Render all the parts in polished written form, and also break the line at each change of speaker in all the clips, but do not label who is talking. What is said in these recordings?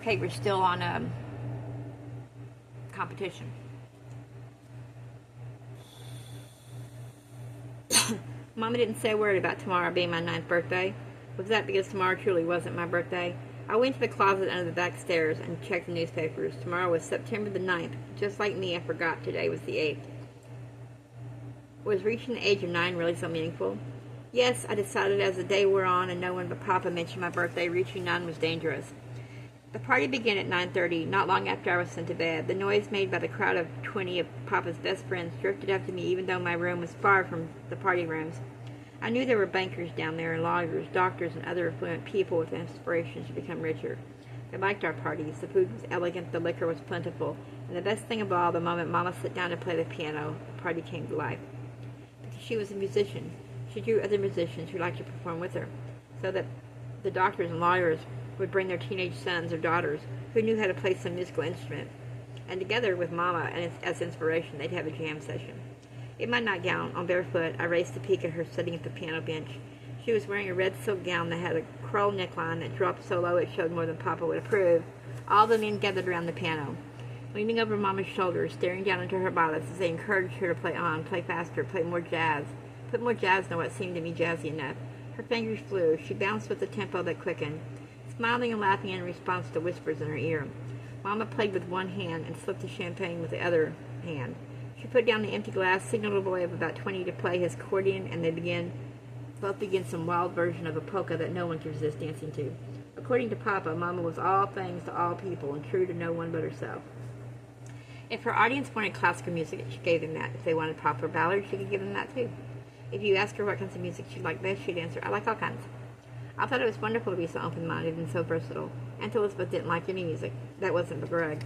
Okay, we're still on competition. Mama didn't say a word about tomorrow being my 9th birthday. Was that because tomorrow truly wasn't my birthday? I went to the closet under the back stairs and checked the newspapers. Tomorrow was September the 9th. Just like me, I forgot today was the 8th. Was reaching the age of 9 really so meaningful? Yes, I decided as the day wore on and no one but Papa mentioned my birthday, reaching 9 was dangerous. The party began at 9:30, not long after I was sent to bed. The noise made by the crowd of 20 of Papa's best friends drifted up to me even though my room was far from the party rooms. I knew there were bankers down there and lawyers, doctors, and other affluent people with aspirations to become richer. They liked our parties. The food was elegant, the liquor was plentiful, and the best thing of all, the moment Mama sat down to play the piano, the party came to life. Because she was a musician, she drew other musicians who liked to perform with her, so that the doctors and lawyers would bring their teenage sons or daughters who knew how to play some musical instrument, and together with Mama and as inspiration, they'd have a jam session. In my nightgown, on barefoot, I raced to peek at her sitting at the piano bench. She was wearing a red silk gown that had a curl neckline that dropped so low it showed more than Papa would approve. All the men gathered around the piano, leaning over Mama's shoulder, staring down into her bodice as they encouraged her to play on, play faster, play more jazz. Put more jazz in what seemed to me jazzy enough. Her fingers flew. She bounced with a tempo that quickened, smiling and laughing in response to whispers in her ear. Mama played with one hand and slipped the champagne with the other hand. She put down the empty glass, signaled a boy of about 20 to play his accordion, and they both began some wild version of a polka that no one could resist dancing to. According to Papa, Mama was all things to all people and true to no one but herself. If her audience wanted classical music, she gave them that. If they wanted pop or ballad, she could give them that too. If you asked her what kinds of music she liked best, she'd answer, I like all kinds. I thought it was wonderful to be so open-minded and so versatile. Aunt Elizabeth didn't like any music. That wasn't the brag.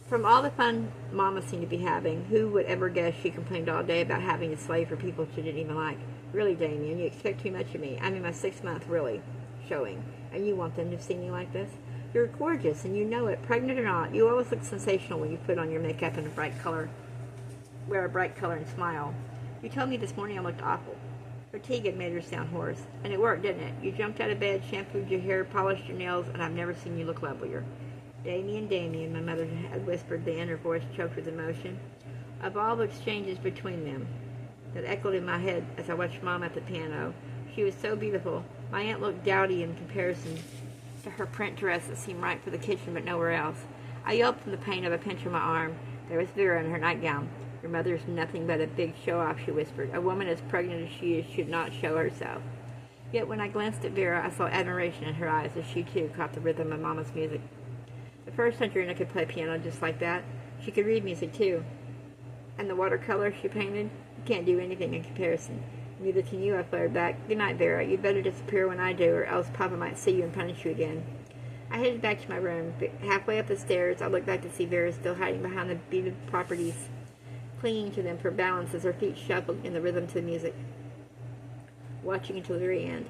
From all the fun Mama seemed to be having, who would ever guess she complained all day about having to slave for people she didn't even like? Really, Damien, you expect too much of me. I'm in my 6th month, really, showing. And you want them to see me like this? You're gorgeous, and you know it, pregnant or not. You always look sensational when you put on your makeup and wear a bright color and smile. You told me this morning I looked awful. Fatigue had made her sound hoarse. And it worked, didn't it? You jumped out of bed, shampooed your hair, polished your nails, and I've never seen you look lovelier. Damien, Damien, my mother had whispered then, her voice choked with emotion. Of all the exchanges between them that echoed in my head as I watched Mom at the piano, she was so beautiful. My aunt looked dowdy in comparison to her print dress that seemed right for the kitchen but nowhere else. I yelped from the pain of a pinch on my arm. There was Vera in her nightgown. Your mother's nothing but a big show-off, she whispered. A woman as pregnant as she is should not show herself. Yet when I glanced at Vera, I saw admiration in her eyes as she too caught the rhythm of Mama's music. The first Audrina could play piano just like that. She could read music too. And the watercolor she painted, you can't do anything in comparison. Neither can you, I flared back. Good night, Vera. You'd better disappear when I do, or else Papa might see you and punish you again. I headed back to my room. Halfway up the stairs, I looked back to see Vera still hiding behind the beaded properties, clinging to them for balance as her feet shuffled in the rhythm to the music, watching until the very end.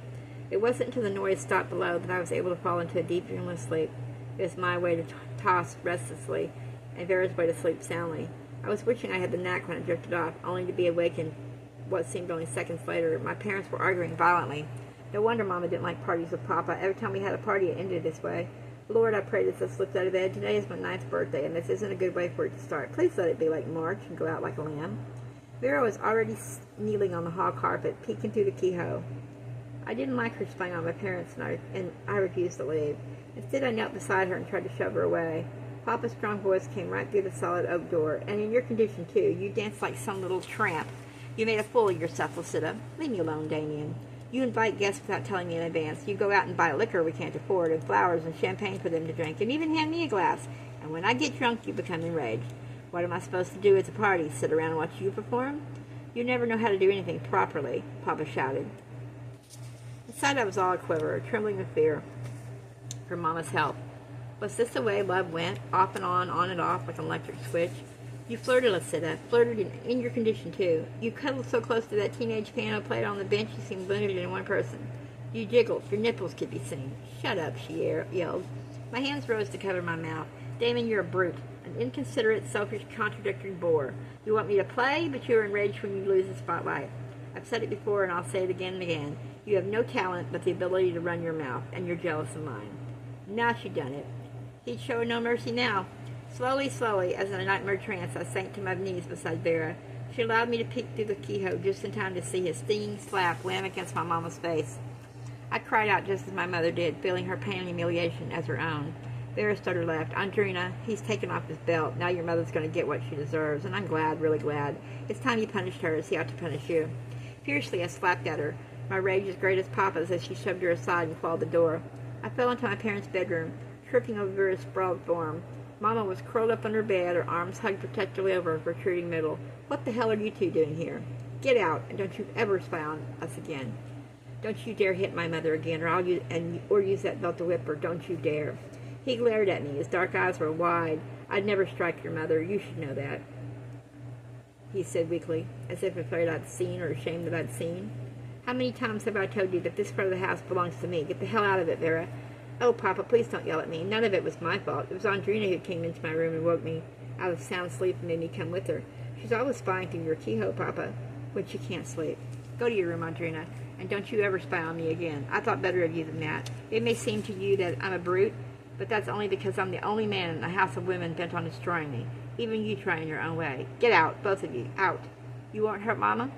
It wasn't until the noise stopped below that I was able to fall into a deep, dreamless sleep. It was my way to toss restlessly, and Vera's way to sleep soundly. I was wishing I had the knack when I drifted off, only to be awakened what seemed only seconds later. My parents were arguing violently. No wonder Mama didn't like parties with Papa. Every time we had a party, it ended this way. Lord, I prayed as I slipped out of bed. Today is my 9th birthday, and this isn't a good way for it to start. Please let it be like March and go out like a lamb. Vera was already kneeling on the hall carpet, peeking through the keyhole. I didn't like her spying on my parents, and I refused to leave. Instead, I knelt beside her and tried to shove her away. Papa's strong voice came right through the solid oak door. And in your condition, too. You danced like some little tramp. You made a fool of yourself, Lucida. Leave me alone, Damien. You invite guests without telling me in advance. You go out and buy liquor we can't afford, and flowers and champagne for them to drink, and even hand me a glass. And when I get drunk, you become enraged. What am I supposed to do at the party? Sit around and watch you perform? You never know how to do anything properly, Papa shouted. Inside I was all a quiver, trembling with fear for Mama's health. Was this the way love went, off and on and off, like an electric switch? You flirted, Lucida, flirted in your condition, too. You cuddled so close to that teenage piano player on the bench you seemed blended in one person. You jiggled, your nipples could be seen. Shut up, she yelled. My hands rose to cover my mouth. Damon, you're a brute, an inconsiderate, selfish, contradictory bore. You want me to play, but you're enraged when you lose the spotlight. I've said it before, and I'll say it again and again. You have no talent but the ability to run your mouth, and you're jealous of mine. Now she done it. He'd show her no mercy now. Slowly, slowly, as in a nightmare trance, I sank to my knees beside Vera. She allowed me to peek through the keyhole just in time to see his stinging slap wham against my mama's face. I cried out just as my mother did, feeling her pain and humiliation as her own. Vera started laughed. Audrina, he's taken off his belt. Now your mother's going to get what she deserves, and I'm glad, really glad. It's time you punished her as he ought to punish you. Fiercely, I slapped at her, my rage as great as Papa's as she shoved her aside and clawed the door. I fell into my parents' bedroom, tripping over Vera's sprawled form. Mama was curled up under bed, her arms hugged protectively over her protruding middle. What the hell are you two doing here? Get out, and don't you ever spy on us again. Don't you dare hit my mother again, or use that belt to whip her. Don't you dare. He glared at me. His dark eyes were wide. I'd never strike your mother. You should know that, he said weakly, as if afraid I'd seen or ashamed that I'd seen. How many times have I told you that this part of the house belongs to me? Get the hell out of it, Vera. Oh, Papa, please don't yell at me. None of it was my fault. It was Audrina who came into my room and woke me out of sound sleep and made me come with her. She's always spying through your keyhole, Papa, when she can't sleep. Go to your room, Audrina, and don't you ever spy on me again. I thought better of you than that. It may seem to you that I'm a brute, but that's only because I'm the only man in a house of women bent on destroying me. Even you try in your own way. Get out, both of you, out. You won't hurt Mama?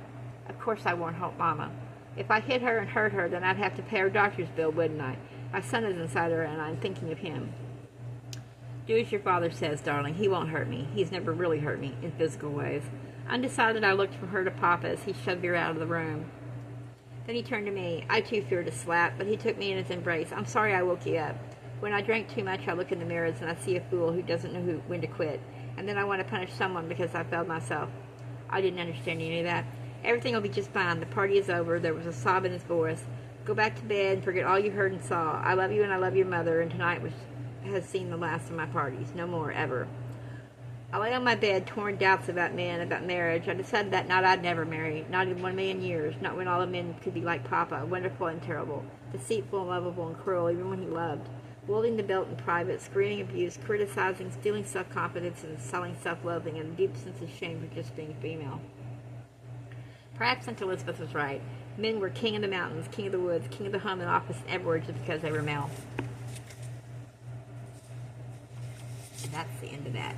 Of course I won't hurt Mama. If I hit her and hurt her, then I'd have to pay her doctor's bill, wouldn't I? My son is inside her, and I'm thinking of him. Do as your father says, darling. He won't hurt me. He's never really hurt me in physical ways. Undecided, I looked from her to Papa as he shoved Vera out of the room. Then he turned to me. I too feared a slap, but he took me in his embrace. I'm sorry I woke you up. When I drank too much, I look in the mirrors and I see a fool who doesn't know when to quit. And then I want to punish someone because I failed myself. I didn't understand any of that. Everything will be just fine. The party is over. There was a sob in his voice. Go back to bed and forget all you heard and saw. I love you and I love your mother, and tonight has seen the last of my parties. No more, ever. I lay on my bed, torn doubts about men, about marriage. I decided that night I'd never marry, not in 1,000,000 years, not when all the men could be like Papa, wonderful and terrible, deceitful and lovable and cruel, even when he loved, wielding the belt in private, screaming abuse, criticizing, stealing self-confidence, and selling self-loathing, and a deep sense of shame for just being female. Perhaps Aunt Elizabeth was right. Men were king of the mountains, king of the woods, king of the home and office and everywhere just because they were male. And that's the end of that.